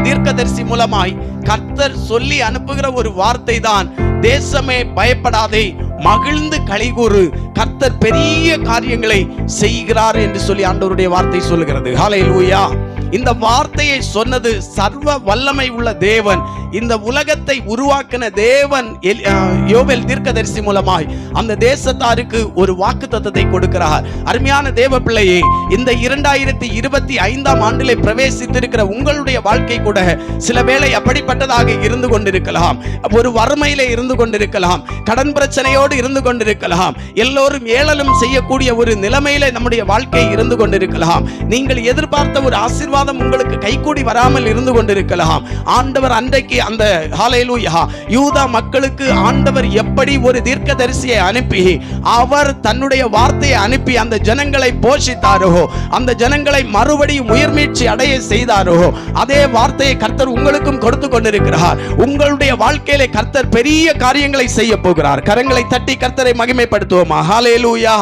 தீர்க்கதரிசி மூலமாய் கர்த்தர் சொல்லி அனுப்புகிற ஒரு வார்த்தை தான், தேசமே பயப்படாதே, மகிழ்ந்து களிகூறு, கர்த்தர் பெரிய காரியங்களை செய்கிறார் என்று சொல்லி ஆண்டவருடைய வார்த்தை சொல்லுகிறது. ஹல்லேலூயா. இந்த வார்த்தையை சொன்னது சர்வ வல்லமை உள்ள தேவன், இந்த உலகத்தை உருவாக்கின தேவன். யோவேல் தீர்க்கதரிசி மூலமாய் அந்த தேசத்தாருக்கு ஒரு வாக்குத்தத்தத்தை கொடுக்கிறார். அருமையான தேவ பிள்ளையே, இந்த 2025ஆம் ஆண்டிலே பிரவேசித்திருக்கிற உங்களுடைய வாழ்க்கை கூட சில வேளை அப்படிப்பட்டதாக இருந்து கொண்டிருக்கலாம். ஒரு வறுமையிலே இருந்து கொண்டிருக்கலாம், கடன் பிரச்சனையோடு இருந்து கொண்டிருக்கலாம், எல்லோரும் ஏளனம் செய்யக்கூடிய ஒரு நிலைமையிலே நம்முடைய வாழ்க்கை இருந்து கொண்டிருக்கலாம். நீங்கள் எதிர்பார்த்த ஒரு ஆசீர்வாதம் உங்களுக்கு கைகூடி வராமல் இருந்து கொண்டிருக்கலாம். ஆண்டவர் அன்றைக்கு அந்த ஹல்லேலூயா யூதா மக்களுக்கு ஆண்டவர் எப்படி ஒரு தீர்க்கதரிசியை அனுப்பி அவர் தன்னுடைய வார்த்தையை அனுப்பி அந்த ஜனங்களை போஷித்தாரோ, அந்த ஜனங்களை மறுபடியும் உயிர்மீட்சி அடைய செய்தாரோ, அதே வார்த்தையை கர்த்தர் உங்களுக்கும் கொடுத்து கொண்டிருக்கிறார். உங்களுடைய வாழ்க்கையிலே கர்த்தர் பெரிய காரியங்களை செய்ய போகிறார். கரங்களை தட்டி கர்த்தரை மகிமைப்படுத்துவோமா? ஹல்லேலூயா.